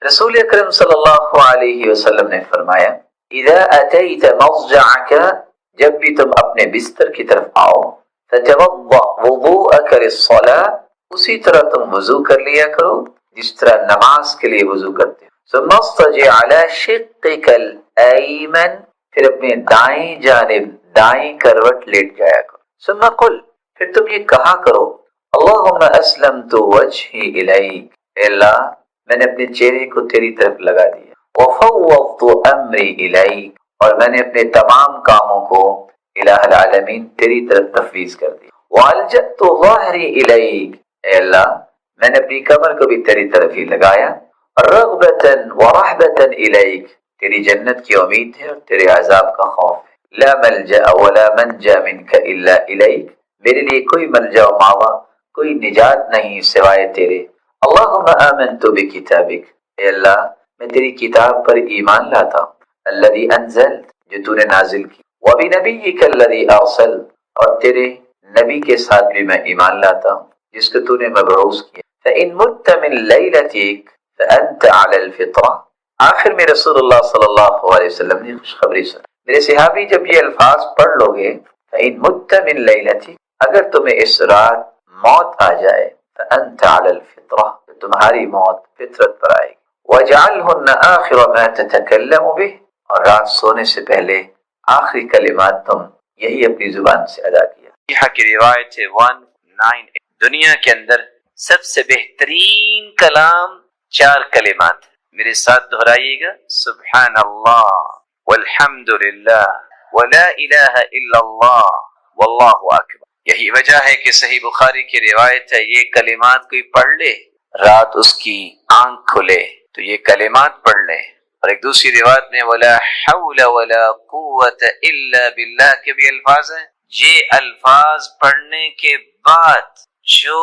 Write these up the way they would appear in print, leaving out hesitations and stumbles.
رسول اکرم صلی اللہ علیہ وسلم نے فرمایا اذا اتیت مضجعک، جب بھی تم اپنے بستر کی طرف آؤ، فتوضأ وضوءک للصلاة، اسی طرح تم وضو کر لیا کرو جس طرح نماز کے لیے وضو کرتے ہو، ثم اضطجع علی شقک الایمن، پھر اپنے دائیں جانب دائیں کروٹ لیٹ جایا کرو، ثم قل، پھر تم یہ کہا کرو اللہم اسلمت وجہی الیک، اے اللہ میں نے اپنے چہرے کو تیری طرف لگا دیا، وفوضت امری الیک، اور میں نے اپنے تمام کاموں کو الہ العالمین تیری طرف تفویض کر دیا، والجأت ظہری الیک، اے اللہ میں نے اپنی کمر کو بھی تیری طرف ہی لگایا، رغبتا ورہبتا الیک، تیری جنت کی امید ہے اور تیرے عذاب کا خوف ہے، لا ملجأ ولا منجا منک الا الیک، میرے لیے کوئی ملجا و ماوا، کوئی نجات نہیں سوائے تیرے، اللہم آمنت بکتابک، اے اللہ میں تیری کتاب پر ایمان لاتا ہوں، الذی انزلت، جو تو نے نازل کی، وبنبیک الذی ارسلت، اور تیرے نبی کے ساتھ بھی میں ایمان لاتا ہوں جس کو تو نے مبعوث کیا، فإن مت من لیلتک فأنت علی الفطرہ، آخر میں رسول اللہ صلی اللہ علیہ وسلم نے خوشخبری سنا، میرے صحابی جب یہ الفاظ پڑھ لو گے فإن مت من لیلتک، اگر تمہیں اس رات موت آ جائے، فأنت علی الفطرہ، تمہاری موت فطرت پر آئے گی، وَاجْعَلْهُنَّ آخِرَ مَا تَتَكَلَّمُ بِهِ، اور رات سونے سے پہلے آخری کلمات تم یہی اپنی زبان سے ادا کیا۔ یہاں کی روایت ہے 198، دنیا کے اندر سب سے بہترین کلام 4 کلمات ہیں، میرے ساتھ دہرائیے گا، سبحان اللہ والحمد للہ ولا الہ الا اللہ واللہ اکبر۔ یہی وجہ ہے کہ صحیح بخاری کی روایت ہے یہ کلمات کوئی پڑھ لے رات اس کی آنکھ کھلے تو یہ کلمات پڑھ لے، اور ایک دوسری روایت میں ولا حول ولا قوت الا باللہ کے بھی الفاظ ہیں، یہ الفاظ پڑھنے کے بعد جو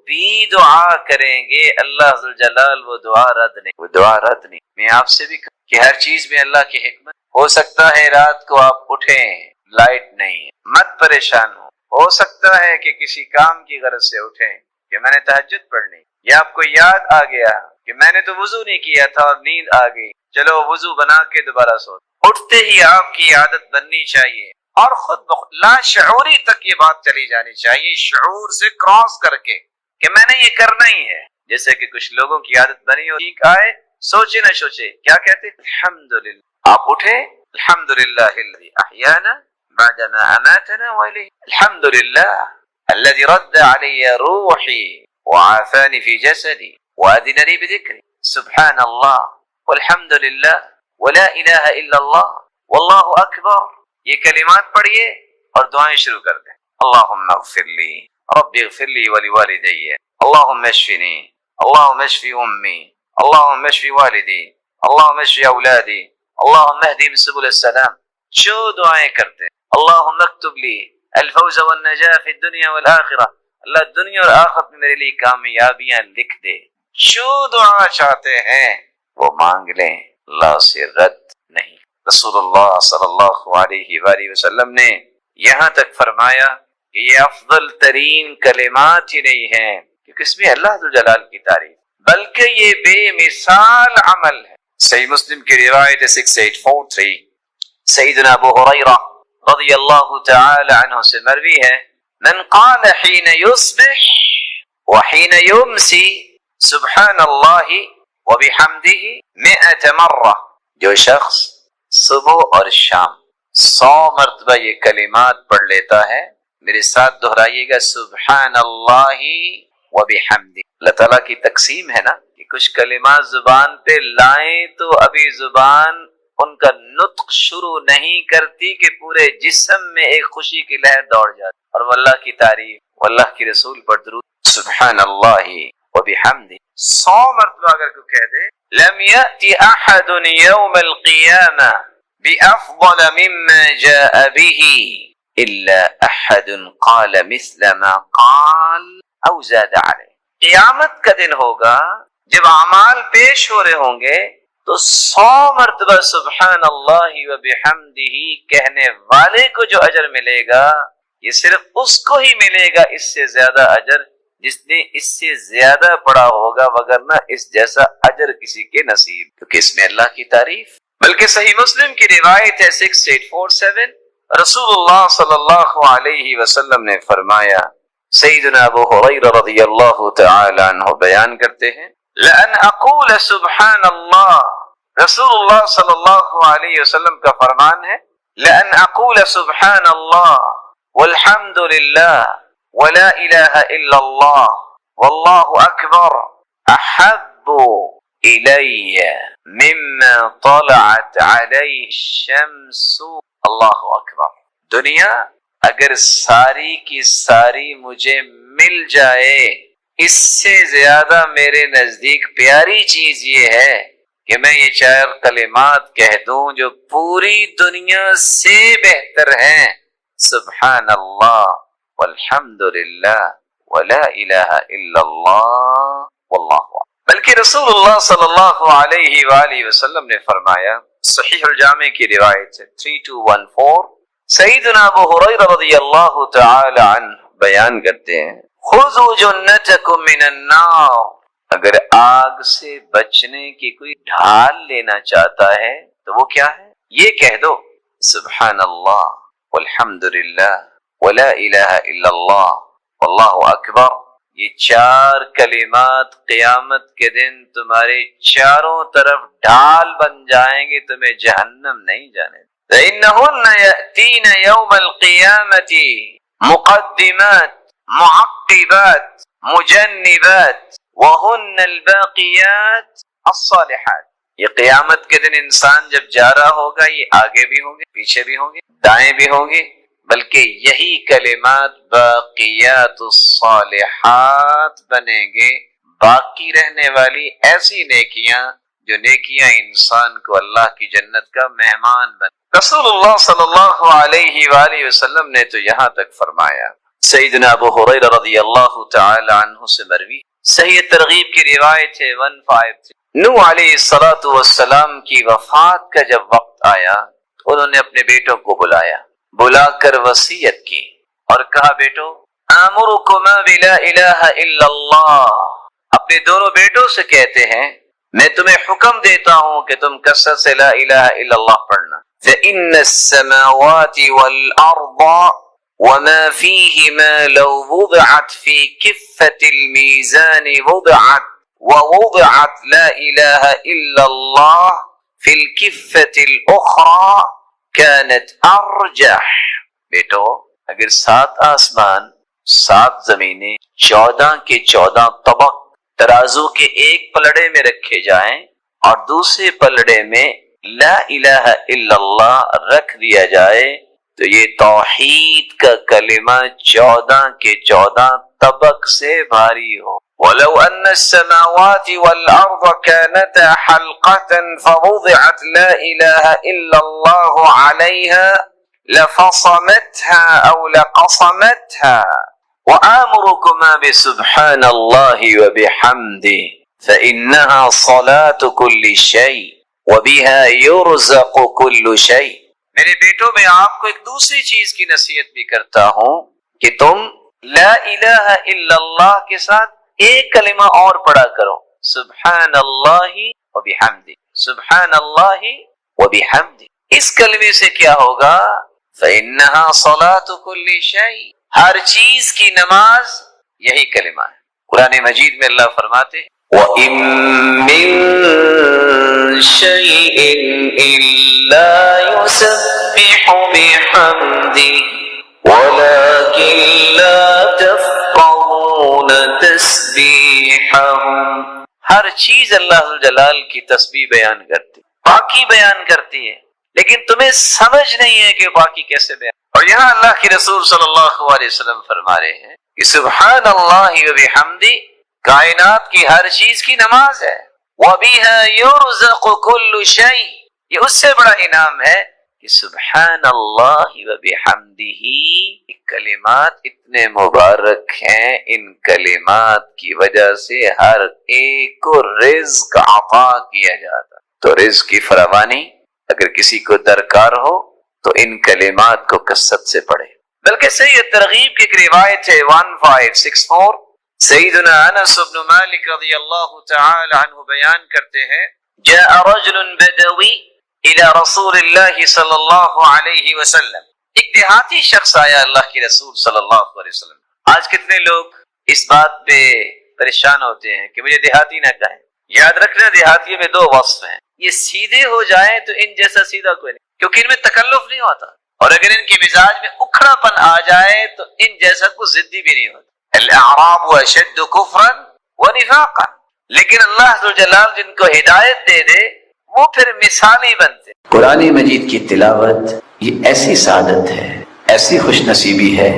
بھی دعا کریں گے اللہ ذوالجلال وہ دعا رد نہیں۔ میں آپ سے بھی کہوں کہ ہر چیز میں اللہ کی حکمت، ہو سکتا ہے رات کو آپ اٹھیں لائٹ نہیں، مت پریشان ہو سکتا ہے کہ کسی کام کی غرض سے اٹھیں کہ میں نے تہجد پڑھنی، یا آپ کو یاد آ گیا کہ میں نے تو وضو نہیں کیا تھا اور نیند آ گئی، چلو وضو بنا کے دوبارہ سو، اٹھتے ہی آپ کی عادت بننی چاہیے، اور خود بخود لا شعوری تک یہ بات چلی جانی چاہیے، شعور سے کراس کر کے کہ میں نے یہ کرنا ہی ہے۔ جیسے کہ کچھ لوگوں کی عادت بنی ہو، ٹھیک آئے سوچے نہ سوچے کیا کہتے الحمدللہ، آپ اٹھے الحمدللہ الذی احیانا بعدما اماتنا والیہ، الحمدللہ الذی رد علی روحی وعافانی فی جسدی وأذن لي بذکری، سبحان اللہ والحمدللہ ولا الہ الا اللہ واللہ اکبر، یہ کلمات پڑھیے اور دعائیں شروع کر دیں، اللہم اغفر لی رب اغفر لی ولوالدی، اللہم اشفنی، اللہم اشفی امی، اللہم اشفی والدی، اللہم اشفی اولادی، اللہم اہدیم سبل السلام، جو دعائیں کرتے ہیں، اللہم اکتب لی الفوز والنجاح فی الدنیا والآخرہ، اللہ دنیا اور آخرت میں میرے لیے کامیابیاں لکھ دے، جو دعا چاہتے ہیں وہ مانگ لیں، اللہ سے رد نہیں۔ رسول اللہ صلی اللہ علیہ وآلہ وسلم نے یہاں تک فرمایا کہ یہ افضل ترین کلمات ہی نہیں ہیں کیونکہ اس میں اللہ جلال کی تعریف، بلکہ یہ بے مثال عمل ہے۔ صحیح مسلم کی روایت 6843، سیدنا ابو ہریرہ رضی اللہ تعالی عنہ سے مروی ہے، من قال حین یصبح وحین یمسی سبحان اللہ وبحمدہ 100 مرہ، جو شخص صبح اور شام 100 مرتبہ یہ کلمات پڑھ لیتا ہے، میرے ساتھ دہرائیے گا سبحان اللہ وبحمدہ۔ اللہ تعالیٰ کی تقسیم ہے نا کہ کچھ کلمات زبان پہ لائیں تو ابھی زبان ان کا نطق شروع نہیں کرتی کہ پورے جسم میں ایک خوشی کی لہر دوڑ جاتی، اور وہ اللہ کی تعریف، وہ اللہ کی رسول پر درود، سبحان اللہ وبحمدہ 100 مرتبہ اگر کوئی کہہ دے، لم یأتی احد یوم القیامہ بأفضل مما جاء به الا احد قال مثل ما قال او زاد علیہ۔ قیامت کا دن ہوگا جب اعمال پیش ہو رہے ہوں گے تو 100 مرتبہ سبحان اللہ وبحمدہ کہنے والے کو جو اجر ملے گا یہ صرف اس کو ہی ملے گا، اس سے زیادہ اجر جس نے اس سے زیادہ پڑھا ہوگا وگرنہ اس جیسا اجر کسی کے نصیب، کیونکہ اس میں اللہ کی تعریف۔ بلکہ صحیح مسلم کی روایت ہے 6847، رسول اللہ صلی اللہ علیہ وسلم نے فرمایا، سیدنا ابو ہریرہ رضی اللہ تعالی عنہ بیان کرتے ہیں، لَأَنْ أَقُولَ سُبْحَانَ اللَّهِ، رسول اللہ صلی اللہ علیہ وسلم کا فرمان ہے، لَأَنْ أَقُولَ سُبْحَانَ اللَّهِ وَالْحَمْدُ لِلَّهِ وَلَا إِلَهَ إِلَّا اللَّهُ وَاللَّهُ أَكْبَرُ أَحَبُّ إِلَيَّ مِمَّا طَلَعَتْ عَلَيْهِ الشَّمْسُ۔ اللہ اکبر۔ دنیا اگر ساری کی ساری مجھے مل جائے، اس سے زیادہ میرے نزدیک پیاری چیز یہ ہے کہ میں یہ 4 کلمات کہہ دوں جو پوری دنیا سے بہتر ہیں، سبحان اللہ والحمد للہ ولا الہ الا اللہ واللہ اکبر۔ بلکہ رسول اللہ صلی اللہ علیہ وآلہ وسلم نے فرمایا، صحیح الجامع کی روایت ہے 3214، سیدنا ابو ہریرہ رضی اللہ تعالی عنہ بیان کرتے ہیں، خذوا جنتکم من النار، اگر آگ سے بچنے کی کوئی ڈھال لینا چاہتا ہے تو وہ کیا ہے؟ یہ کہہ دو، سبحان اللہ والحمد للہ ولا الہ الا اللہ واللہ اکبر۔ یہ 4 کلمات قیامت کے دن تمہارے چاروں طرف ڈھال بن جائیں گے، تمہیں جہنم نہیں جانے۔ فَإِنَّهُنَّ يَأْتِينَ يَوْمَ الْقِيَامَةِ مُقَدِّمَاتٍ مُعَقِّبَاتٍ مُجَنِّبَاتٍ وَهُنَّ الْبَاقِيَاتِ الصَّالِحَاتِ۔ یہ قیامت کے دن انسان جب جا رہا ہوگا، یہ آگے بھی ہوں گے، پیچھے بھی ہوں گے، دائیں بھی ہوں گے، بلکہ یہی کلمات باقیات الصالحات بنیں گے، باقی رہنے والی ایسی نیکیاں جو نیکیاں انسان کو اللہ کی جنت کا مہمان بن۔ رسول اللہ صلی اللہ علیہ وآلہ وسلم نے تو یہاں تک فرمایا، سیدنا ابو ہریرہ رضی اللہ تعالی عنہ سے مروی صحیح ترغیب کی روایت ہے 153، نوح علیہ السلام کی وفات کا جب وقت آیا تو انہوں نے اپنے بیٹوں کو بلا کر وصیت کی اور کہا، بیٹو آمرکما بلا الہ الا اللہ، اپنے دونوں بیٹوں سے کہتے ہیں میں تمہیں حکم دیتا ہوں کہ تم کثرت سے لا الہ الا اللہ پڑھنا، فإن السماوات والأرض وما فيهما لو وضعت في كفة الميزان ووضعت لا إله إلا الله في الكفة الأخرى كانت أرجح۔ بیٹو اگر 7 آسمان 7 زمینیں 14 کے 14 طبق ترازو کے ایک پلڑے میں رکھے جائیں اور دوسرے پلڑے میں لا الہ الا اللہ رکھ دیا جائے تو یہ توحید کا کلمہ 14 کے 14 طبق سے بھاری ہو۔ وَلَوْ أَنَّ السَّمَاوَاتِ وَالْأَرْضَ كَانَتَا حَلْقَةً فَوُضِعَتْ لَا إِلَهَ إِلَّا اللَّهُ عَلَيْهَا لَفَصَمَتْهَا أَوْ لَقَصَمَتْهَا وَآمُرُكُمَا بِسُبْحَانَ اللَّهِ وَبِحَمْدِهِ فَإِنَّهَا صَلَاةُ كُلِّ شَيْءٍ وَبِهَا يُرْزَقُ كُلُّ شَيْءٍ۔ میرے بیٹوں میں آپ کو ایک دوسری چیز کی نصیحت بھی کرتا ہوں کہ تم لا الہ الا اللہ کے ساتھ ایک کلمہ اور پڑھا کرو، سبحان اللہ وبحمدہ، سبحان اللہ وبحمدہ۔ اس کلمے سے کیا ہوگا؟ فإنها صلاة كل شيء، ہر چیز کی نماز یہی کلمہ ہے۔ قرآن مجید میں اللہ فرماتے ہیں وَإِن مِّن شَيْءٍ إِلَّا يُسَبِّحُ بِحَمْدِهِ وَلَكِن لَّا تَفْقَهُونَ تَسْبِيحَهُمْ۔ ہر چیز اللہ جلال کی تسبیح بیان کرتی، پاکی بیان کرتی ہے، لیکن تمہیں سمجھ نہیں ہے کہ پاکی کیسے بیان۔ اور یہاں اللہ کے رسول صلی اللہ علیہ وسلم فرما رہے ہیں کہ سبحان اللہ وبحمدہ کائنات کی ہر چیز کی نماز ہے، وَبِهَا يُرْزَقُ كُلُّ شَيْءٍ، یہ اس سے بڑا انعام ہے کہ سبحان اللہ وبحمدہ کلمات اتنے مبارک ہیں، ان کلمات کی وجہ سے ہر ایک کو رزق عطا کیا جاتا۔ تو رزق کی فراوانی اگر کسی کو درکار ہو تو ان کلمات کو کثرت سے پڑھے۔ بلکہ صحیح ترغیب کی ایک روایت ہے 1564، سیدنا انس بن مالک رضی اللہ تعالی عنہ بیان کرتے ہیں جاء رجل بدوی الى رسول اللہ صلی اللہ علیہ وسلم، ایک دیہاتی شخص آیا اللہ کے رسول صلی اللہ علیہ وسلم۔ آج کتنے لوگ اس بات پہ پریشان ہوتے ہیں کہ مجھے دیہاتی نہ کہیں۔ یاد رکھنا دیہاتیوں میں دو وصف ہیں، یہ سیدھے ہو جائیں تو ان جیسا سیدھا کوئی نہیں، کیونکہ ان میں تکلف نہیں ہوتا، اور اگر ان کے مزاج میں اکھڑا پن آ جائے تو ان جیسا کوئی ضدی بھی نہیں ہوتا۔ الاعراب اشد کفرا ونفاقا، لیکن اللہ ذو الجلال جن کو ہدایت دے دے وہ پھر مثالی بنتے۔ قرآن مجید کی تلاوت یہ ایسی سعادت ہے، ایسی خوش نصیبی ہے،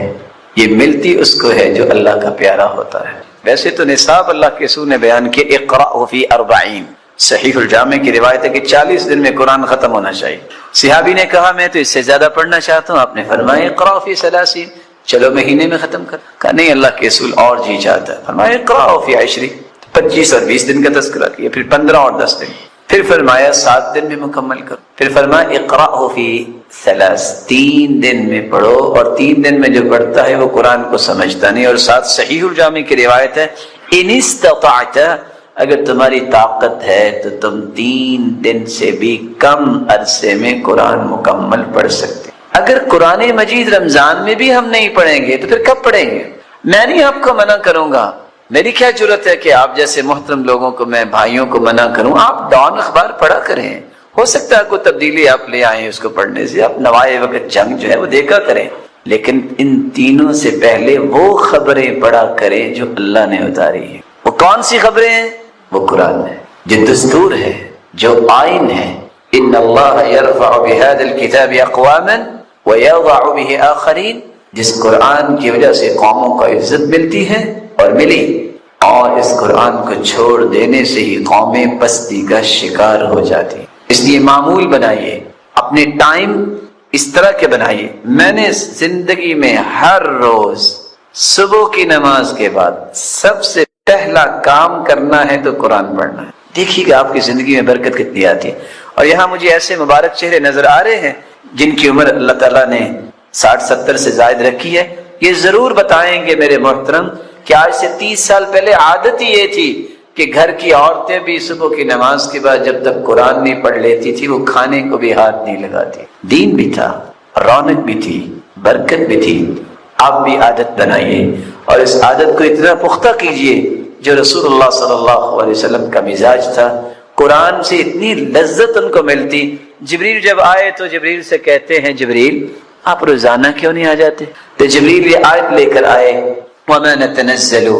یہ ملتی اس کو ہے جو اللہ کا پیارا ہوتا ہے۔ ویسے تو نصاب اللہ کے رسول نے بیان کیا اقرأ فی 40، صحیح الجامع کی روایت ہے کہ 40 دن میں قرآن ختم ہونا چاہیے۔ صحابی نے کہا میں تو اس سے زیادہ پڑھنا چاہتا ہوں، آپ نے فرمایا اقرأ فی 30، چلو مہینے میں ختم کر۔ کہا نہیں، اللہ کے رسول اور جی چاہتا ہے، فرمایا اقرأ فی 20، 25 اور 20 دن کا تذکرہ کیا، پھر 15 اور 10 دن، پھر فرمایا 7 دن میں مکمل کرو، پھر فرمایا اقرأ فی 3، 3 دن میں پڑھو، اور 3 دن میں جو پڑھتا ہے وہ قرآن کو سمجھتا نہیں۔ اور ساتھ صحیح الجامع کی روایت ہے ان استطعت، اگر تمہاری طاقت ہے تو تم 3 دن سے بھی کم عرصے میں قرآن مکمل پڑھ سکتے۔ اگر قرآن مجید رمضان میں بھی ہم نہیں پڑھیں گے تو پھر کب پڑھیں گے؟ میں نہیں آپ کو منع کروں گا، میری کیا ضرورت ہے کہ آپ جیسے محترم لوگوں کو میں بھائیوں کو منع کروں؟ آپ ڈان اخبار پڑھا کریں، ہو سکتا ہے کوئی تبدیلی آپ لے آئیں اس کو پڑھنے سے، آپ نوائے وقت جنگ جو ہے وہ دیکھا کریں، لیکن ان تینوں سے پہلے وہ خبریں پڑھا کریں جو اللہ نے اتاری ہیں۔ وہ کون سی خبریں ہیں؟ وہ قرآن ہے، جو دستور ہے، جو آئین ہے۔ ان اللہ یرفع بہذا الکتاب اقواما ویضع بہ آخرین، جس قرآن کی وجہ سے قوموں کو عزت ملتی ہے اور ملی، اور اس قرآن کو چھوڑ دینے سے ہی قومیں پستی کا شکار ہو جاتی۔ اس لیے معمول بنائیے، اپنے ٹائم اس طرح کے بنائیے۔ میں نے زندگی میں ہر روز صبح کی نماز کے بعد سب سے پہلا کام کرنا ہے تو قرآن پڑھنا ہے۔ دیکھیے کہ آپ کی زندگی میں برکت کتنی آتی ہے۔ اور یہاں مجھے ایسے مبارک چہرے نظر آ رہے ہیں جن کی عمر اللہ تعالیٰ نے 60-70 سے زائد رکھی ہے۔ یہ ضرور بتائیں گے میرے محترم کہ آج سے 30 سال پہلے عادت ہی یہ تھی کہ گھر کی عورتیں بھی صبح کی نماز کے بعد جب تک قرآن نہیں پڑھ لیتی تھی وہ کھانے کو بھی ہاتھ نہیں لگاتی۔ دین بھی تھا، رونق بھی تھی، برکت بھی تھی۔ آپ بھی عادت بنائیے اور اس عادت کو اتنا پختہ کیجئے جو رسول اللہ صلی اللہ علیہ وسلم کا مزاج تھا۔ قرآن سے اتنی لذت ان کو ملتی، جبریل جب آئے تو جبریل سے کہتے ہیں جبریل آپ روزانہ کیوں نہیں آ جاتے؟ تو جبریل یہ آیت لے کر آئے وَمَا نَتَنَزَّلُ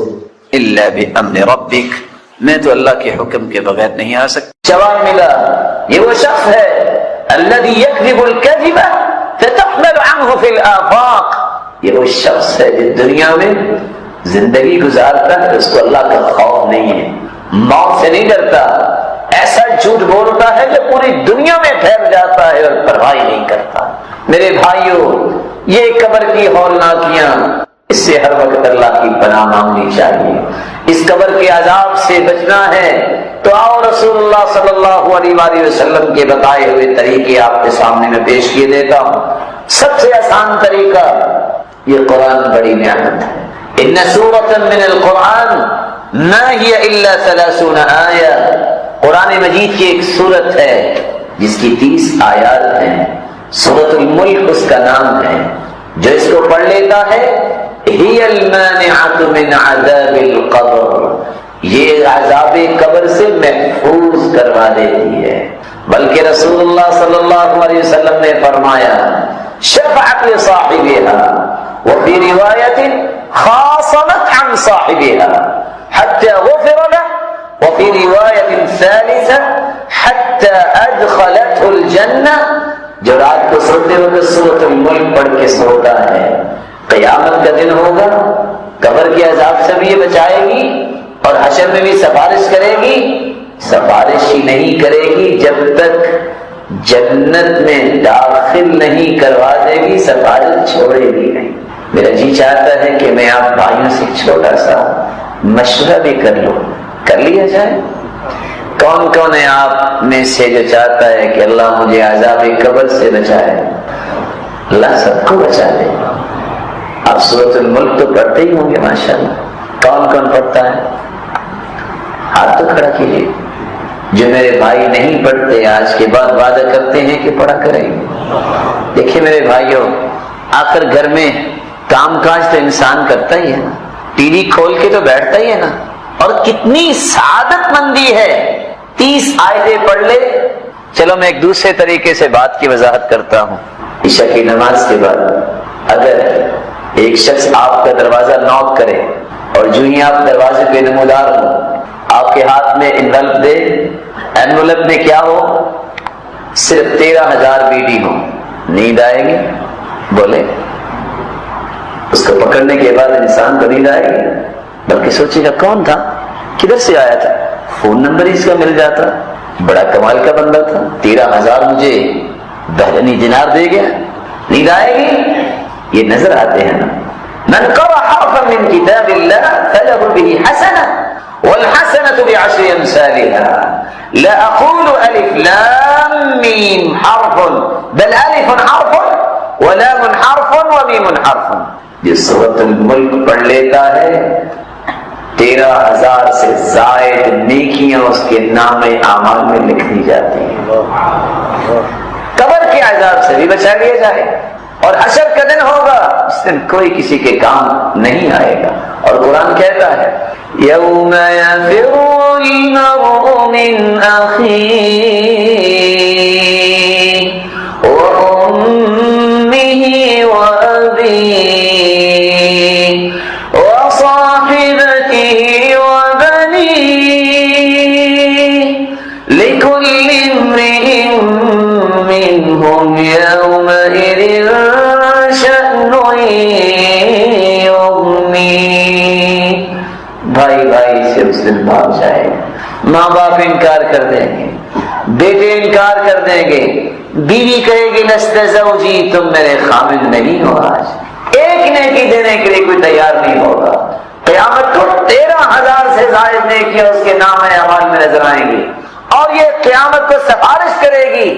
إِلَّا بِأَمْرِ رَبِّكَ، میں تو اللہ کے حکم کے بغیر نہیں آ سکتا۔ جواب ملا، یہ وہ شخص ہے الَّذِي يَكْذِبُ الْكَذِبَ فَتَحْمَلُ عَنْهُ فِي الْآفَاقِ، یہ وہ شخص ہے جو دنیا میں زندگی گزارتا ہے، اس کو اللہ کا خوف نہیں ہے، موت سے نہیں ڈرتا، ایسا جھوٹ بولتا ہے جو پوری دنیا میں پھیل جاتا ہے اور پرواہ نہیں کرتا۔ میرے بھائیوں، یہ قبر کی ہولناکیاں، اس سے ہر وقت اللہ کی پناہ مانگنی چاہیے۔ اس قبر کے عذاب سے بچنا ہے تو آؤ رسول اللہ صلی اللہ علیہ وآلہ وسلم کے بتائے ہوئے طریقے آپ کے سامنے میں پیش کیے دیتا ہوں۔ سب سے آسان طریقہ، یہ قرآن بڑی نعمت ہے۔ ان سورۃ من القرآن ما هي الا 30 آیہ، قرآن مجید کی ایک سورت ہے جس کی 30 آیات ہیں، سورۃ الملک اس کا نام ہے۔ جو اس کو پڑھ لیتا ہے ہی المانعۃ من عذاب القبر، یہ عذاب قبر سے محفوظ کروا دیتی ہے۔ بلکہ رسول اللہ صلی اللہ علیہ وسلم نے فرمایا شفعت لصاحبها وفي رواية خاصمت عن صاحبها حتى غفر له وفي رواية ثالثة حتى أدخلته الجنة۔ جو رات کو سوتے وقت سورۃ الملک پڑھ کے سوتا ہے، قیامت کا دن ہوگا، قبر کے عذاب سے بھی یہ بچائے گی اور حشر میں بھی سفارش کرے گی۔ سفارش ہی نہیں کرے گی جب تک جنت میں داخل نہیں کروا دے گی، سفارش چھوڑے گی نہیں۔ میرا جی چاہتا ہے کہ میں آپ بھائیوں سے چھوٹا سا مشورہ بھی کر لوں، کر لیا جائے؟ کون کون ہے آپ میں سے جو چاہتا ہے کہ اللہ مجھے عذاب قبر سے بچائے؟ اللہ سب کو بچا دے۔ آپ سورۃ الملک تو پڑھتے ہی ہوں گے ماشاءاللہ، کون کون پڑھتا ہے؟ ہاتھ تو کھڑا کیجیے۔ جو میرے بھائی نہیں پڑھتے آج کے بعد وعدہ کرتے ہیں کہ پڑھا کریں گے۔ دیکھیں میرے بھائیوں، آخر گھر میں کام کاج تو انسان کرتا ہی ہے نا، ٹی وی کھول کے تو بیٹھتا ہی ہے نا، اور کتنی سعادت مندی ہے 30 آیتیں پڑھ لے۔ چلو میں ایک دوسرے طریقے سے بات کی وضاحت کرتا ہوں۔ عشاء کی نماز کے بعد اگر ایک شخص آپ کا دروازہ نوک کرے اور جو ہی آپ دروازے پہ نمودار ہو، آپ کے ہاتھ میں انویلپ دے، انویلپ میں کیا ہو؟ صرف 13,000 بیڈی ہو، نیند آئے گی؟ بولے۔ اس کو پکڑنے کے بعد انسان کو نیند آئے گی؟ بلکہ سوچے گا کون تھا، کدھر سے آیا تھا، فون نمبر ہی اس کا مل جاتا، بڑا کمال کا بندہ تھا، 13,000 مجھے بہرنی دینار دے گیا۔ نیند آئے گی؟ یہ نظر آتے ہیں نا۔ من قرأ حرفا من کتاب اللہ فلہ بہ حسنہ والحسنة بعشر امثالها لا اقول الف لام میم حرف بل الف حرف ولام حرف ومیم حرف۔ جس سورۃ الملک پڑھ لیتا ہے 13,000 سے زائد نیکیاں اس کے نام اعمال میں لکھ دی جاتی ہیں۔ قبر کے عذاب سے بھی بچا لیا جائے، اور حشر کا دن ہوگا، اس دن کوئی کسی کے کام نہیں آئے گا۔ اور قرآن کہتا ہے یوم یفر المرء من اخیہ وامہ وابیہ وصاحبتہ وبنیہ لکل امرئ منہم یومئذ شأن یغنیہ۔ بھائی بھائی سے اس دن بھاگ جائے گا، ماں باپ انکار کر دیں گے، بیٹے انکار کر دیں گے، بیوی کہے گی لست زوجی، تم میرے خامد نہیں ہو۔ آج ایک نیکی دینے کے لیے کوئی تیار نہیں ہوگا۔ قیامت کو 13,000 سے زائد نیکیاں اس کے نام اعمال میں نظر آئیں گی، اور یہ قیامت کو سفارش کرے گی۔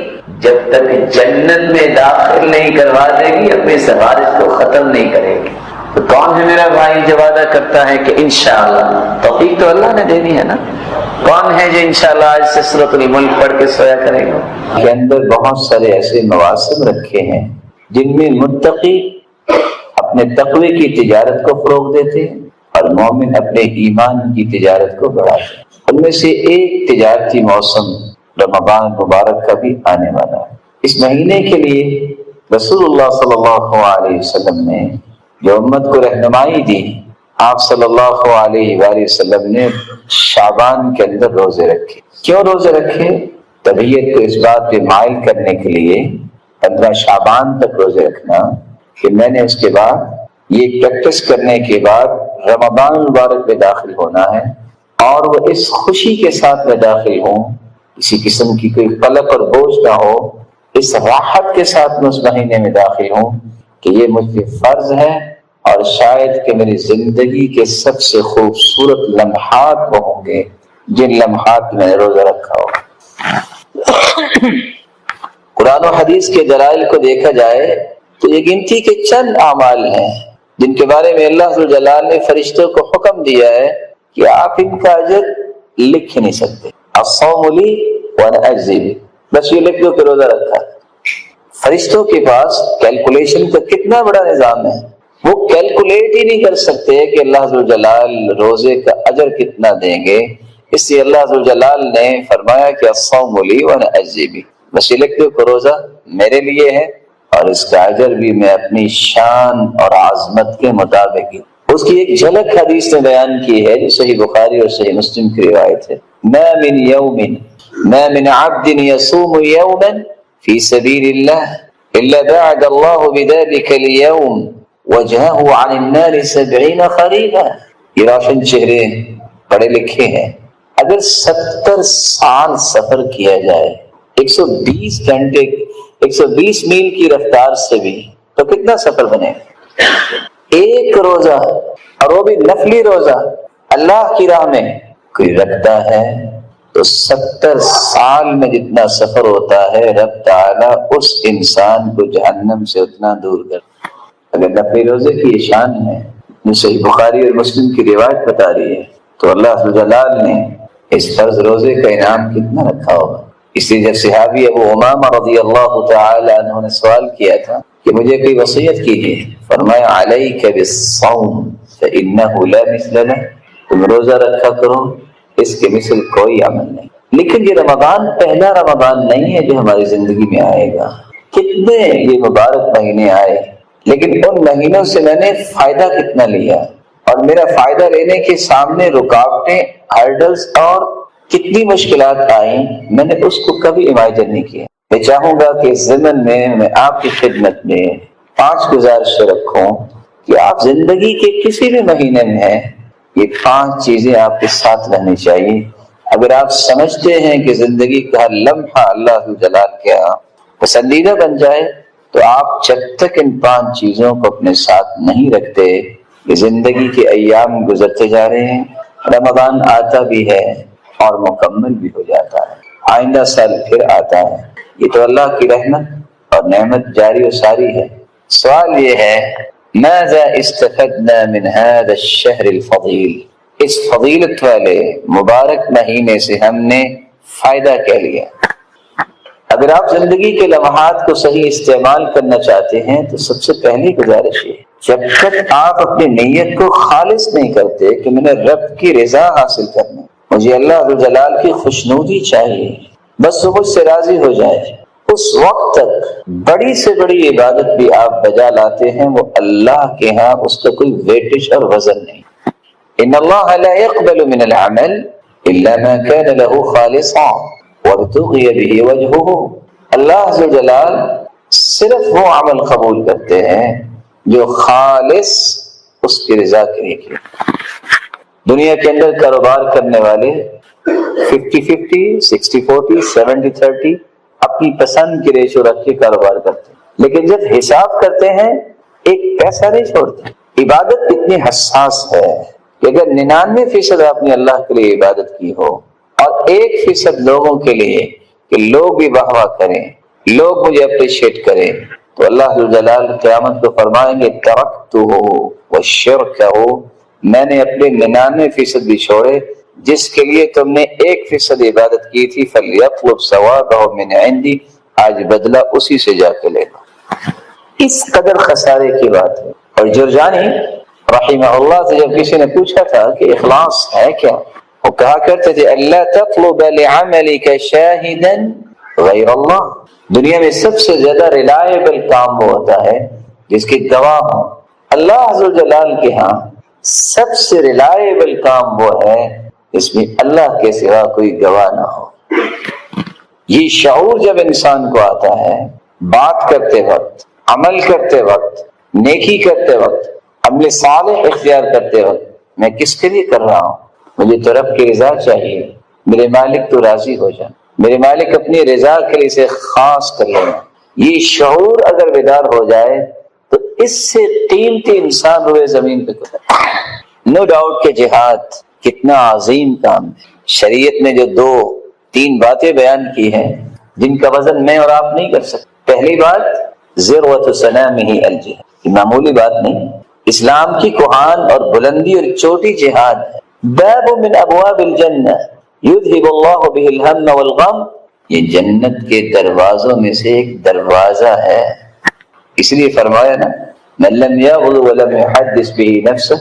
جب تک جنت میں داخل نہیں کروا دے گی اپنی سفارش کو ختم نہیں کرے گی۔ تو کون ہے میرا بھائی جو وعدہ کرتا ہے کہ انشاءاللہ؟ توفیق تو اللہ نے دینی ہے نا۔ کون ہے جو انشاءاللہ آج سے سورۃ الملک پڑھ کے سویا کرے گا؟ کے اندر بہت سارے ایسے مواسم رکھے ہیں جن میں متقی اپنے تقوی کی تجارت کو فروغ دیتے ہیں اور مومن اپنے ایمان کی تجارت کو بڑھاتے ہیں۔ ان میں سے ایک تجارتی موسم رمضان مبارک کا بھی آنے والا ہے۔ اس مہینے کے لیے رسول اللہ صلی اللہ علیہ وسلم نے جو امت کو رہنمائی دی، آپ صلی اللہ علیہ وآلہ وسلم نے شعبان کے اندر روزے رکھے۔ کیوں روزے رکھے؟ طبیعت کو اس بات پہ مائل کرنے کے لیے 15 شعبان تک روزے رکھنا کہ میں نے اس کے بعد یہ پریکٹس کرنے کے بعد رمضان مبارک میں داخل ہونا ہے، اور وہ اس خوشی کے ساتھ میں داخل ہوں، کسی قسم کی کوئی قلق اور بوجھ نہ ہو، اس راحت کے ساتھ میں اس مہینے میں داخل ہوں کہ یہ مجھ پہ فرض ہے، اور شاید کہ میری زندگی کے سب سے خوبصورت لمحات وہ ہوں گے جن لمحات میں نے روزہ رکھا ہو۔ قرآن و حدیث کے دلائل کو دیکھا جائے تو یہ گنتی کے چند اعمال ہیں جن کے بارے میں اللہ ذو الجلال نے فرشتوں کو حکم دیا ہے کہ آپ ان کا اجر لکھ نہیں سکتے۔ الصوم لی وانا اجزی بہ، بس یہ لکھ دو کہ روزہ رکھا۔ فرشتوں کے پاس کیلکولیشن کا کتنا بڑا نظام ہے، وہ کیلکولیٹ ہی نہیں کر سکتے کہ اللہ ذو الجلال روزے کا اجر کتنا دیں گے۔ اس لیے اللہ ذو الجلال نے فرمایا کہ الصوم لی وانا اجزی بہ، بس یہ لکھ دو کہ روزہ میرے لیے ہے اور اس کا اجر بھی میں اپنی شان اور عظمت کے مطابق ہی۔ اس کی ایک جھلک حدیث نے بیان کی ہے جو صحیح بخاری اور صحیح مسلم کی روایت ہے، ما من عبد يصوم يوما في سبيل الله إلا بعد الله بذلك اليوم وجهه عن النار 70 خريفا۔ یہ روشن چہرے پڑھے لکھے ہیں، اگر 70 سال سفر کیا جائے 120 گھنٹے 120 میل کی رفتار سے بھی تو کتنا سفر بنے؟ ایک روزہ، اور وہ بھی نفلی روزہ اللہ کی راہ میں کوئی رکھتا ہے تو 70 سال میں جتنا سفر ہوتا ہے رب تعالیٰ اس انسان کو جہنم سے اتنا دور کرتا ہے۔ اگر نفلی روزے کی یہ شان ہے جو صحیح بخاری اور مسلم کی روایت بتا رہی ہے، تو اللہ جلال نے اس فرض روزے کا انعام کتنا رکھا ہوگا۔ اس لیے جب صحابی ابو امامہ رضی اللہ تعالی عنہ نے سوال کیا تھا کہ مجھے کوئی وصیت کیجیے، فرمایا علیک بالصوم فإنہ لا مثل لہ، تم روزہ رکھا کرو، اس کے مثل کوئی عمل نہیں۔ لیکن یہ رمضان پہلا رمضان نہیں ہے جو ہماری زندگی میں آئے گا، کتنے یہ مبارک مہینے آئے، لیکن ان مہینوں سے میں نے فائدہ کتنا لیا، اور میرا فائدہ لینے کے سامنے رکاوٹیں، ہرڈلز اور کتنی مشکلات آئیں، میں نے اس کو کبھی امیجن نہیں کیا۔ میں چاہوں گا کہ اس ضمن میں آپ کی خدمت میں 5 گزارشیں رکھوں کہ آپ زندگی کے کسی بھی مہینے میں ہیں، یہ 5 چیزیں آپ کے ساتھ رہنی چاہیے۔ اگر آپ سمجھتے ہیں کہ زندگی کا ہر لمحہ اللہ جلال کے ہاں پسندیدہ بن جائے، تو آپ جب تک ان 5 چیزوں کو اپنے ساتھ نہیں رکھتے، یہ زندگی کے ایام گزرتے جا رہے ہیں، رمضان آتا بھی ہے اور مکمل بھی ہو جاتا ہے، آئندہ سال پھر آتا ہے۔ یہ تو اللہ کی رحمت اور نعمت جاری و ساری ہے۔ سوال یہ ہے، ماذا استفدنا من هذا الشهر الفضیل، اس فضیلت والے مبارک مہینے سے ہم نے فائدہ کیا لیا؟ اگر آپ زندگی کے لمحات کو صحیح استعمال کرنا چاہتے ہیں تو سب سے پہلی گزارش یہ، جب تک آپ اپنی نیت کو خالص نہیں کرتے کہ میں نے رب کی رضا حاصل کرنا، مجھے اللہ جلال کی خوشنودی چاہیے، بس وہ مجھ سے راضی ہو جائے، اس وقت تک بڑی سے بڑی عبادت بھی آپ بجا لاتے ہیں، وہ اللہ کے ہاں اس کا کوئی ویٹش اور وزن نہیں۔ ان اللہ لا يقبل من العمل الا ما كان له خالصا وابتغي به وجهه، اللہ عز و جلال صرف وہ عمل قبول کرتے ہیں جو خالص اس کی رضا کے لیے کیا۔ دنیا کے اندر کاروبار کرنے والے 50-50 60-40 70-30 اپنی پسند کی ریشو رکھ کے کاروبار کرتے ہیں، لیکن جب حساب کرتے ہیں ایک پیسہ نہیں چھوڑتے۔ عبادت اتنی حساس ہے کہ اگر 99% آپ نے اللہ کے لیے عبادت کی ہو اور 1% لوگوں کے لیے کہ لوگ بھی واہ واہ کریں، لوگ مجھے اپریشیٹ کریں، تو اللہ جلال قیامت کو فرمائیں گے ترکتہ وشرکہ، میں نے اپنے 99% بھی چھوڑے جس کے لیے تم نے 1% عبادت کی تھی، فلیطلب ثوابہ من عندی، آج بدلہ اسی سے جا کے لے لو۔ اس قدر خسارے کی بات ہے۔ اور جرجانی رحمہ اللہ سے جب کسی نے پوچھا تھا کہ اخلاص ہے کیا، وہ کہا کرتے تھے اللہ تطلب لعملک شاہدا غیر اللہ، دنیا میں سب سے زیادہ ریلائبل کام وہ ہوتا ہے جس کی گواہ ہو۔ اللہ عز و جلال کے ہاں سب سے ریلائبل کام وہ ہے جس میں اللہ کے سوا کوئی گواہ نہ ہو۔ یہ شعور جب انسان کو آتا ہے، بات کرتے وقت، عمل کرتے وقت، نیکی کرتے وقت، عمل صالح اختیار کرتے وقت، میں کس کے لیے کر رہا ہوں؟ مجھے تو رب کی رضا چاہیے، میرے مالک تو راضی ہو جائے، میرے مالک اپنی رضا کے لیے اسے خاص کر لینا۔ یہ شعور اگر بیدار ہو جائے تو اس سے قیمتی انسان روئے زمین پہ نو ڈاؤٹ کہ جہاد کتنا عظیم کام ہے۔ شریعت نے جو 2-3 باتیں بیان کی ہیں جن کا وزن میں اور آپ نہیں کر سکتے۔ پہلی بات ذروۃ سنامہ الجہاد، یہ معمولی بات نہیں، اسلام کی کوہان اور بلندی اور چوٹی جہاد ہے۔ باب من ابواب الجنہ یذہب اللہ بہ الہم والغم، یہ جنت کے دروازوں میں سے ایک دروازہ ہے۔ اس لیے فرمایا نا من لم یغزو ولم یحدث بہ نفسہ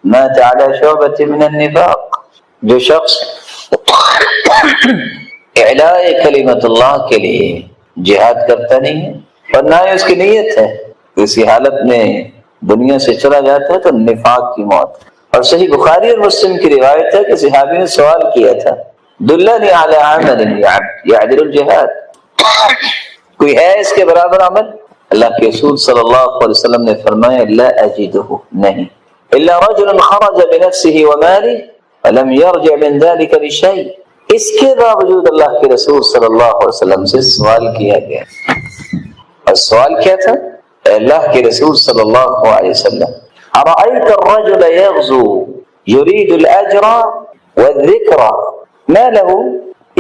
مات علی شعبۃ من النفاق، جو شخص اعلاء کلمت اللہ کے لیے جہاد کرتا نہیں ہے اور نہ ہی اس کی نیت ہے، اسی حالت میں دنیا سے چلا جاتا ہے تو نفاق کی موت۔ اور صحیح بخاری اور مسلم کی روایت ہے کہ صحابی نے سوال کیا تھا دلنی علی عمل یعدل الجہاد، کوئی ہے اس کے برابر عمل؟ اللہ کے رسول صلی اللہ علیہ وسلم نے فرمایا لا اجدہ، نہیں، الا رجل خرج بنفسه وماله فلم يرجع من ذلك بشيء، اس کے باوجود اللہ کے رسول صلی اللہ علیہ وسلم سے سوال کیا گیا، اور سوال کیا تھا؟ اے اللہ کے رسول صلی اللہ علیہ وسلم ارأيت الرجل يغزو يريد الاجر والذکر ما له،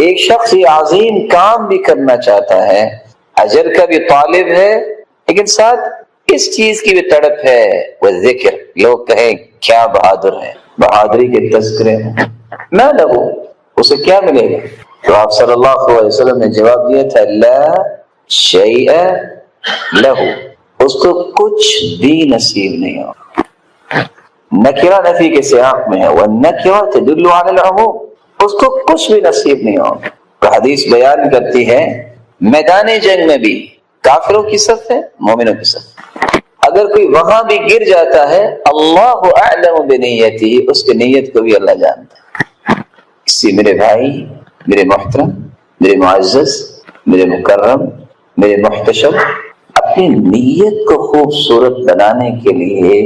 ایک شخص یہ عظیم کام بھی کرنا چاہتا ہے، اجر کا بھی طالب ہے، لیکن ساتھ اس چیز کی بھی تڑپ ہے، وہ ذکر، لوگ کہیں کیا بہادر ہے، بہادری کے تذکرے ہیں، نہ لہو، اسے کیا ملے گا؟ تو آپ صلی اللہ علیہ وسلم نے جواب دیا تھا لا شیء لہو، اس کو کچھ بھی نصیب نہیں ہوگا۔ نکرہ نفی کے سیاق میں ہے، والنکرہ تدل علی العموم، اس کو کچھ بھی نصیب نہیں ہوگا۔ تو حدیث بیان کرتی ہے میدان جنگ میں بھی کافروں کی صف ہے، مومنوں کی صف، اگر کوئی وہاں بھی گر جاتا ہے اللہ اعلم بنیتہ، اس کی نیت کو بھی اللہ جانتا ہے۔ اسی میرے بھائی، میرے محترم، میرے معزز، میرے مکرم، میرے محتشم، اپنی نیت کو خوبصورت بنانے کے لیے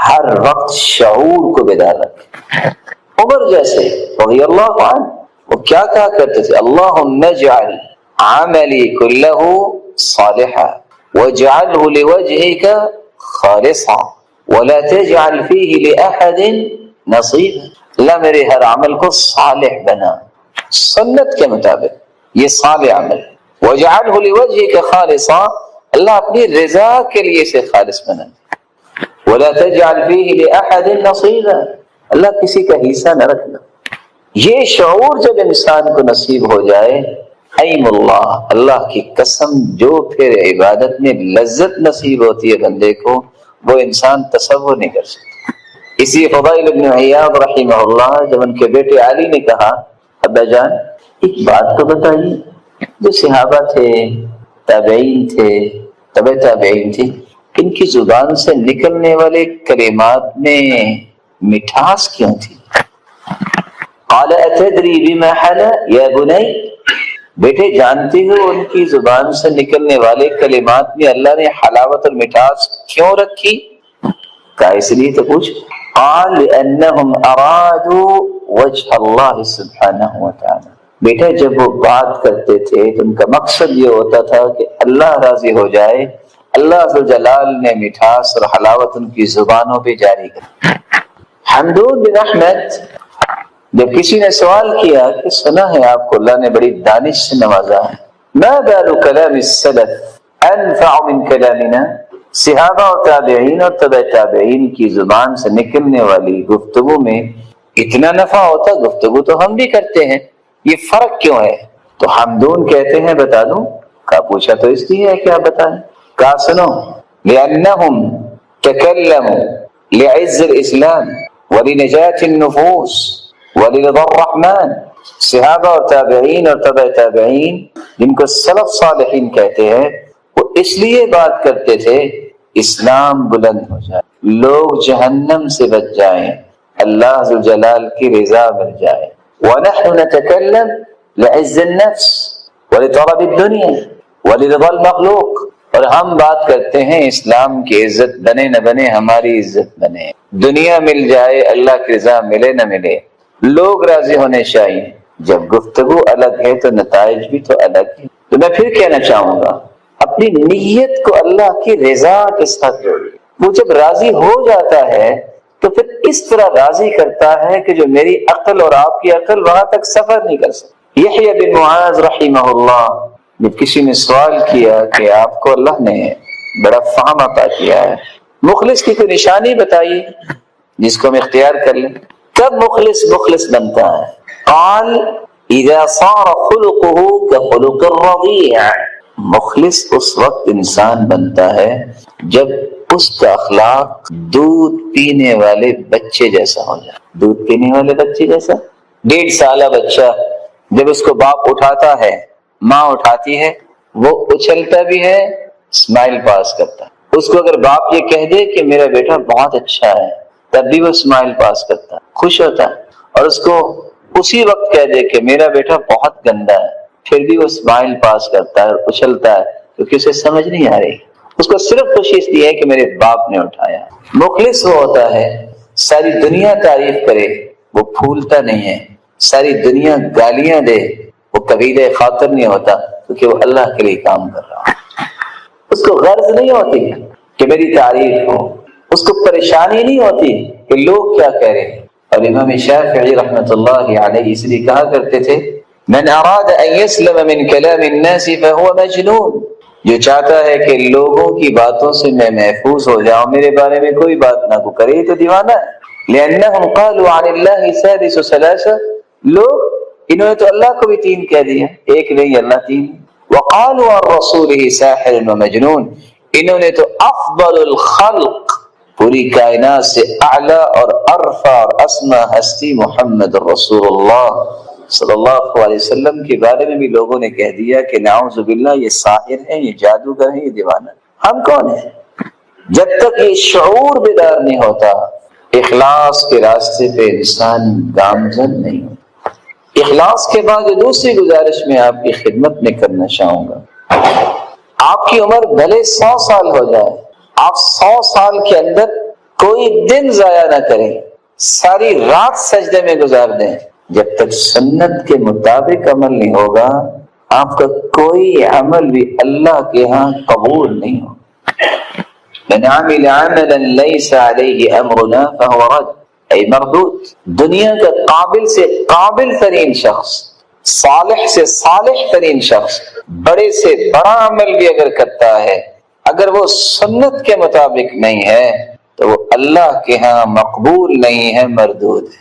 ہر وقت شعور کو بیدار رکھیں۔ عمر جیسے رضی اللہ عنہ وہ کیا کہا کرتے تھے؟ اللہم اجعل عملی کلہ صالحا واجعلہ لوجہک خالصا ولا تجعل فیہ لأحد نصیبا، اللہ میرے ہر عمل کو صالح بنا، سنت کے مطابق یہ صالح عمل، واجعلہ لوجہک خالصا، اللہ اپنی رضا کے لیے اسے خالص بنا، ولا تجعل فیہ لأحد نصیبا، اللہ کسی کا حصہ نہ رکھنا۔ یہ شعور جب انسان کو نصیب ہو جائے، ایم اللہ، اللہ کی قسم، جو پھر عبادت میں لذت نصیب ہوتی ہے بندے کو، وہ انسان تصور نہیں کر سکتا۔ اسی فضیل ابن عیاض رحمہ اللہ جب ان کے بیٹے علی نے کہا ابا جان ایک بات تو بتائیے، جو صحابہ تھے، تابعین تھے، تبع تابعین تھے، ان کی زبان سے نکلنے والے کلمات میں مٹھاس کیوں تھی؟ قال اتدری بما حلا یا بنی، بیٹے جانتے ہو ان کی زبان سے نکلنے والے کلمات میں اللہ نے حلاوت اور مٹھاس کیوں رکھی؟ کہا اس لیے تو پوچھ، قال لانہم ارادوا وجہ اللہ سبحانہ وتعالی، بیٹا جب وہ بات کرتے تھے تو ان کا مقصد یہ ہوتا تھا کہ اللہ راضی ہو جائے، اللہ عز و جلال نے مٹھاس اور حلاوت ان کی زبانوں پہ جاری کر۔ حمدون بن احمد جب کسی نے سوال کیا کہ سنا ہے آپ کو اللہ نے بڑی دانش سے نوازا ہے، ما بال کلام السلف انفع من کلامنا، صحابہ اور تابعین اور تبع تابعین کی زبان سے نکلنے والی گفتگو میں اتنا نفع ہوتا، گفتگو تو ہم بھی کرتے ہیں، یہ فرق کیوں ہے؟ تو حمدون کہتے ہیں بتا دوں، کہا پوچھا تو اس لیے ہے کہ آپ بتائیں، کہا سنو، لأنہم تکلموا لعز الاسلام ولنجات النفوس ولرضا الرحمن، صحابہ اور تابعین اور تبع تابعین جن کو سلف صالحین کہتے ہیں، وہ اس لیے بات کرتے تھے اسلام بلند ہو جائے، لوگ جہنم سے بچ جائیں، اللہ ذو جلال کی رضا مل جائے۔ وَنَحْنُ نَتَكَلَّمْ لِعِزِّ النَّفْسِ وَلِطَلَبِ الدُّنْيَا وَلِرِضَى الْمَخْلُوقِ، اور ہم بات کرتے ہیں اسلام کی عزت بنے نہ بنے، ہماری عزت بنے، دنیا مل جائے، اللہ کی رضا ملے نہ ملے، لوگ راضی ہونے چاہیے۔ جب گفتگو الگ ہے تو نتائج بھی تو الگ ہے۔ تو میں پھر کہنا چاہوں گا اپنی نیت کو اللہ کی رضا کے ساتھ جوڑیے، وہ جب راضی ہو جاتا ہے تو پھر اس طرح راضی کرتا ہے کہ جو میری عقل اور آپ کی عقل وہاں تک سفر نہیں کر سکتی۔ یحییٰ بن معاذ رحمہ اللہ، جب کسی نے سوال کیا کہ آپ کو اللہ نے بڑا فہم عطا کیا ہے، مخلص کی کوئی نشانی بتائیے جس کو ہم اختیار کر لیں، کب مخلص بنتا ہے؟ قال اذا صار خلقه كخلق الرضيع، مخلص اس وقت انسان بنتا ہے جب اس کا اخلاق دودھ پینے والے بچے جیسا ہو جائے۔ دودھ پینے والے بچے جیسا، 1.5 سالہ بچہ جب اس کو باپ اٹھاتا ہے، ماں اٹھاتی ہے، وہ اچھلتا بھی ہے، اسمائل پاس کرتا ہے۔ اس کو اگر باپ یہ کہہ دے کہ میرا بیٹا بہت اچھا ہے، تب بھی وہ اسمائل پاس کرتا ہے، خوش ہوتا ہے، اور اس کو اسی وقت کہہ دے کہ میرا بیٹا بہت گندا ہے، پھر بھی وہ اسمائل پاس کرتا ہے اور اچھلتا ہے، کیونکہ اسے سمجھ نہیں آ رہی، اس کو صرف خوشی اس لیے ہے کہ میرے باپ نے اٹھایا۔ مخلص وہ ہوتا ہے ساری دنیا تعریف کرے وہ پھولتا نہیں ہے، ساری دنیا گالیاں دے وہ قبیلہ خاطر نہیں ہوتا، کیونکہ وہ اللہ کے لیے کام کر رہا ہے۔ اس کو غرض نہیں ہوتی کہ میری تعریف ہو، اس کو پریشانی نہیں ہوتی کہ لوگ کیا کہہ رہے ہیں۔ اور امام شافعی رحمۃ اللہ علیہ اس لیے کہا کرتے تھے من اراد ان يسلم من كلام الناس فهو مجنون، جو چاہتا ہے کہ لوگوں کی باتوں سے میں محفوظ ہو جاؤں، میرے بارے میں کوئی بات نہ کو کرے، یہ تو دیوانہ ہے۔ لأنهم قالوا عن الله ثالث ثلاثة، لوگ انہوں نے تو اللہ کو بھی تین کہہ دیا، ایک نہیں اللہ تین۔ وقالوا عن رسوله ساحر ومجنون، انہوں نے تو افضل الخلق، پوری کائنات سے اعلیٰ اور ارفع اور اسما ہستی محمد رسول اللہ صلی اللہ علیہ وسلم کے بارے میں بھی لوگوں نے کہہ دیا کہ نعوذ باللہ یہ ساحر ہیں، یہ جادوگر ہیں، یہ دیوانہ۔ ہم کون ہیں؟ جب تک یہ شعور بیدار نہیں ہوتا، اخلاص کے راستے پہ انسان گامزن نہیں ہوتا۔ اخلاص کے بعد دوسری گزارش میں آپ کی خدمت میں کرنا چاہوں گا، آپ کی عمر بھلے 100 سال ہو جائے، آپ 100 سال کے اندر کوئی دن ضائع نہ کریں، ساری رات سجدے میں گزار دیں، جب تک سنت کے مطابق عمل نہیں ہوگا آپ کا کوئی عمل بھی اللہ کے ہاں قبول نہیں ہوگا۔ من عمل عملا ليس عليه امرنا فهو رد، اے مردود۔ دنیا کا قابل سے قابل ترین شخص، صالح سے صالح ترین شخص، بڑے سے بڑا عمل بھی اگر کرتا ہے، اگر وہ سنت کے مطابق نہیں ہے تو وہ اللہ کے ہاں مقبول نہیں ہے، مردود ہے۔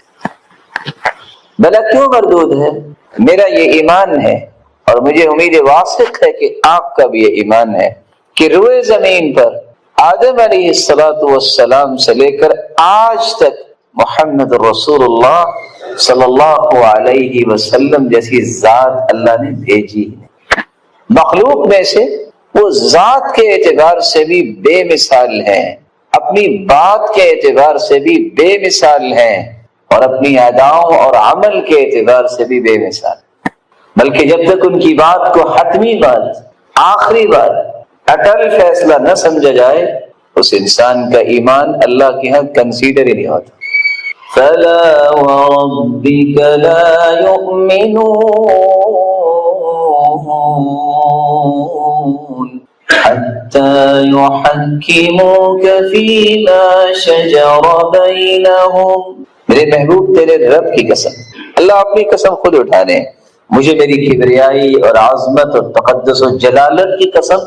بھلا کیوں مردود ہے؟ میرا یہ ایمان ہے اور مجھے امید واثق ہے کہ آپ کا بھی یہ ایمان ہے کہ روئے زمین پر آدم علیہ السلام سے لے کر آج تک محمد رسول اللہ صلی اللہ علیہ وسلم جیسی ذات اللہ نے بھیجی ہے۔ مخلوق میں سے وہ ذات کے اعتبار سے بھی بے مثال ہیں، اپنی بات کے اعتبار سے بھی بے مثال ہیں، اور اپنی اداؤں اور عمل کے اعتبار سے بھی بے مثال۔ بلکہ جب تک ان کی بات کو حتمی بات، آخری بات، اٹل فیصلہ نہ سمجھا جائے، اس انسان کا ایمان اللہ کے ہاں کنسیڈر ہی نہیں ہوتا۔ فَلَا وَرَبِّكَ لَا يُؤْمِنُونَ حَتَّى يُحَكِّمُوكَ فِيمَا شَجَرَ بَيْنَهُمْ۔ میرے محبوب تیرے رب کی قسم، اللہ اپنی قسم خود اٹھا رہے ہیں، مجھے میری کبریائی اور عظمت اور تقدس و جلالت کی قسم،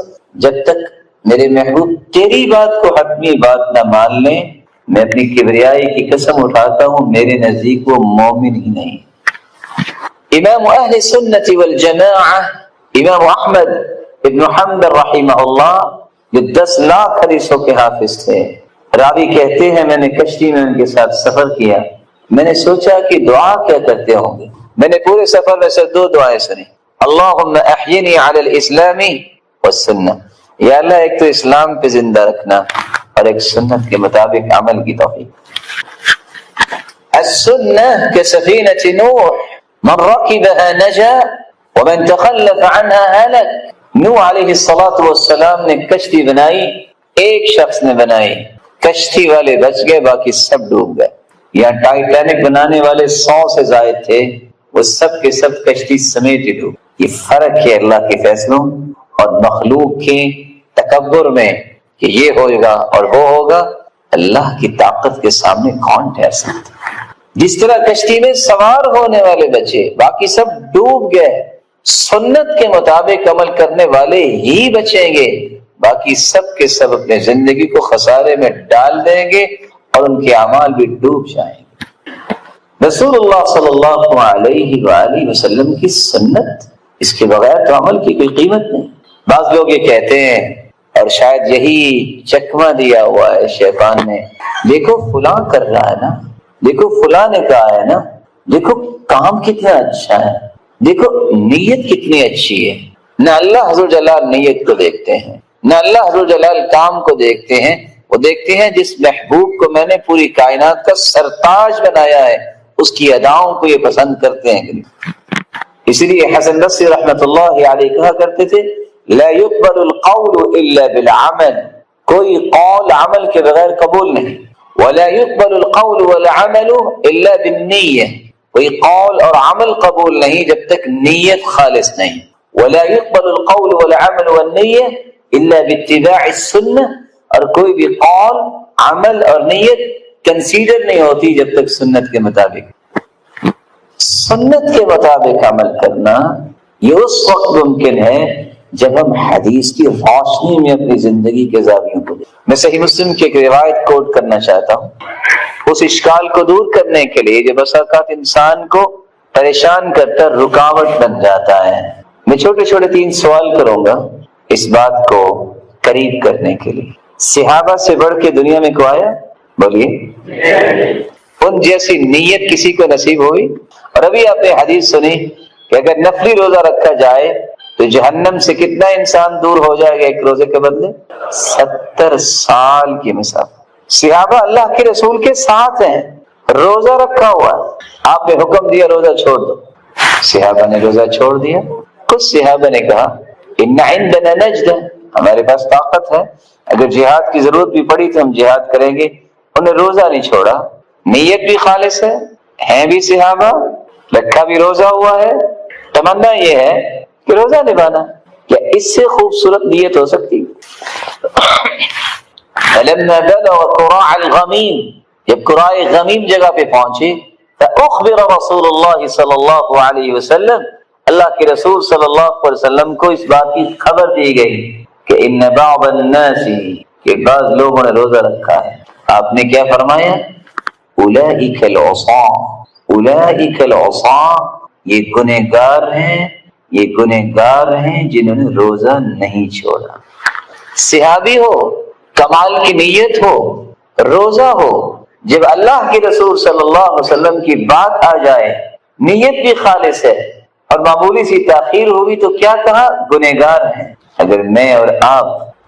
جب تک میرے محبوب تیری بات کو حتمی بات نہ مان لیں، میں اپنی کبریائی کی قسم اٹھاتا ہوں میرے نزدیک وہ مومن ہی نہیں۔ امام اہل سنت والجماعہ امام احمد ابن حنبل رحمہ اللہ جو 10 لاکھ حدیثوں کے حافظ تھے، راوی کہتے ہیں میں نے کشتی میں ان کے ساتھ سفر کیا، میں نے سوچا کہ دعا کیا کرتے ہوں گے، میں نے پورے سفر میں سے 2 دعائیں سنی، اللہم احینی علی الاسلام والسنہ، یا اللہ ایک تو اسلام پہ زندہ رکھنا اور ایک سنت کے مطابق عمل کی توفیق۔ السنہ کسفینۃ نوح من رکبها نجا ومن تخلف عنها هلك۔ نوح علیہ السلام نے کشتی بنائی، ایک شخص نے بنائی، کشتی والے بچ گئے، باقی سب ڈوب گئے۔ یہاں ٹائٹینک بنانے والے 100 سے زائد تھے، وہ سب کے سب کشتی سمیت ہی ڈوب۔ یہ فرق ہے اللہ کے فیصلوں اور مخلوق کے تکبر میں کہ یہ ہوگا اور وہ ہوگا۔ اللہ کی طاقت کے سامنے کون ٹھہر سکتا؟ جس طرح کشتی میں سوار ہونے والے بچے، باقی سب ڈوب گئے، سنت کے مطابق عمل کرنے والے ہی بچیں گے، باقی سب کے سب اپنے زندگی کو خسارے میں ڈال دیں گے اور ان کے اعمال بھی ڈوب جائیں گے۔ رسول اللہ صلی اللہ علیہ وآلہ وسلم کی سنت، اس کے بغیر تو عمل کی کوئی قیمت نہیں۔ بعض لوگ یہ کہتے ہیں، اور شاید یہی چکمہ دیا ہوا ہے شیطان نے، دیکھو فلاں کر رہا ہے نا، دیکھو فلاں نے کہا ہے نا، دیکھو کام کتنا اچھا ہے، دیکھو نیت کتنی اچھی ہے۔ نہ اللہ حضور جلال نیت کو دیکھتے ہیں، نہ اللہ حضور جلال کام کو دیکھتے ہیں، وہ دیکھتے ہیں جس محبوب کو میں نے پوری کائنات کا سرتاج بنایا ہے اس کی اداؤں کو یہ پسند کرتے ہیں۔ اسی لیے حسن بصری رحمۃ اللہ علیہ کہا کرتے تھے، لا يقبل القول الا بالعمل، کوئی قول عمل کے بغیر قبول نہیں، ولا يقبل القول والعمل الا بالنیہ، کوئی قول اور عمل قبول نہیں جب تک نیت خالص نہیں، ولا يقبل القول والعمل والنیہ الا باتباع السنہ، اور کوئی بھی قول، عمل اور نیت کنسیڈر نہیں ہوتی جب تک سنت کے مطابق۔ سنت کے مطابق عمل کرنا یہ اس وقت ممکن ہے جب ہم حدیث کی روشنی میں اپنی زندگی کے زاویوں کو دیکھیں۔ میں صحیح مسلم کی ایک روایت کوٹ کرنا چاہتا ہوں، اس اشکال کو دور کرنے کے لیے جو بس اوقات انسان کو پریشان کرتا رکاوٹ بن جاتا ہے۔ میں چھوٹے چھوٹے 3 سوال کروں گا اس بات کو قریب کرنے کے لیے۔ صحابہ سے بڑھ کے دنیا میں کو آیا؟ بولیے، ان جیسی نیت کسی کو نصیب ہوئی؟ اور ابھی آپ نے حدیث سنی کہ اگر نفلی روزہ رکھا جائے تو جہنم سے کتنا انسان دور ہو جائے گا ایک روزے کے بدلے؟ 70 سال کی مسافت۔ صحابہ اللہ کے رسول کے ساتھ ہیں، روزہ رکھا ہوا ہے، آپ نے حکم دیا روزہ چھوڑ دو، صحابہ نے روزہ چھوڑ دیا۔ کچھ صحابہ نے کہا ان عندنا نجدہ، ہمارے پاس طاقت ہے، اگر جہاد کی ضرورت بھی پڑی تو ہم جہاد کریں گے۔ انہیں روزہ نہیں چھوڑا، نیت بھی خالص ہے، ہیں بھی صحابہ، رکھا بھی روزہ ہوا ہے، تمنا یہ ہے کہ روزہ نبھانا۔ کیا اس سے خوبصورت نیت ہو سکتی؟ فلما بلغ قراع الغمیم، جب قراع غمیم جگہ پہ پہنچے، فاخبر رسول اللہ صلی اللہ علیہ وسلم، اللہ کے رسول صلی اللہ علیہ وسلم کو اس بات کی خبر دی گئی کہ ان بعض الناس، کہ بعض لوگوں نے روزہ رکھا ہے۔ آپ نے کیا فرمایا؟ اولئک العصاة، اولئک العصاة، یہ گنہگار ہیں، یہ گنہگار ہیں جنہوں نے روزہ نہیں چھوڑا۔ صحابی ہو، کمال کی نیت ہو، روزہ ہو، جب اللہ کے رسول صلی اللہ علیہ وسلم کی بات آ جائے، نیت بھی خالص ہے اور معمولی سی تاخیر ہوئی تو کیا کہا؟ گنہگار ہیں۔ اگر میں اور آپ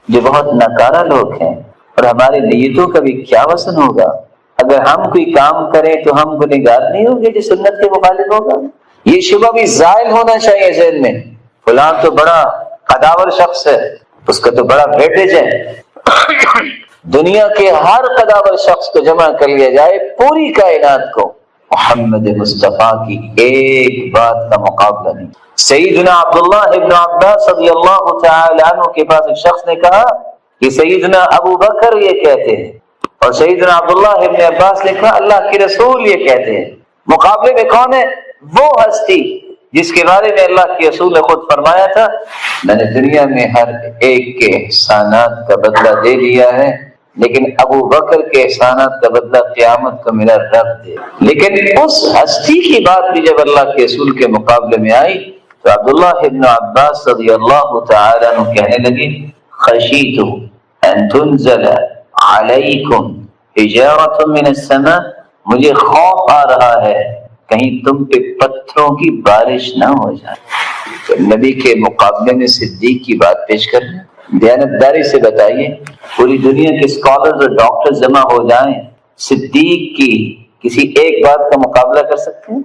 جو بہت ناکارہ لوگ ہیں، اور ہماری نیتوں کا بھی کیا وزن ہوگا، اگر ہم کوئی کام کریں تو ہم گنہگار نہیں ہوں گے جو سنت کے مخالف ہوگا؟ یہ شبہ بھی زائل ہونا چاہیے ذہن میں، فلاں تو بڑا قداور شخص ہے، اس کا تو بڑا ویٹیج ہے۔ دنیا کے ہر قداور شخص کو جمع کر لیا جائے، پوری کائنات کو، محمد مصطفیٰ کی ایک بات کا مقابلہ نہیں۔ سیدنا عبداللہ ابن عباس رضی اللہ تعالی عنہ کے پاس ایک شخص نے کہا کہ سیدنا ابو بکر یہ کہتے ہیں، اور سیدنا عبداللہ ابن عباس نے کہا اللہ کے رسول یہ کہتے ہیں۔ مقابلے میں کون ہے؟ وہ ہستی جس کے بارے میں اللہ کے رسول نے خود فرمایا تھا میں نے دنیا میں ہر ایک کے احسانات کا بدلہ دے لیا ہے، لیکن ابو بکر کے احسانات کا بدلہ قیامت کو میرا رب دے۔ لیکن اس ہستی کی بات بھی جب اللہ کے رسول کے مقابلے میں آئی تو عبداللہ ابن عباس رضی اللہ تعالی عنہ کہنے لگے خشیت ان تنزل علیکم حجارۃ من السماء، مجھے خوف آ رہا ہے کہیں تم پہ پتھروں کی بارش نہ ہو جائے۔ تو نبی کے مقابلے میں صدیق کی بات پیش کر رہے ہیں۔ دیانتداری سے بتائیے، پوری دنیا کے اسکالرز اور ڈاکٹر جمع ہو جائیں، صدیق کی کسی ایک بات کا مقابلہ کر سکتے ہیں؟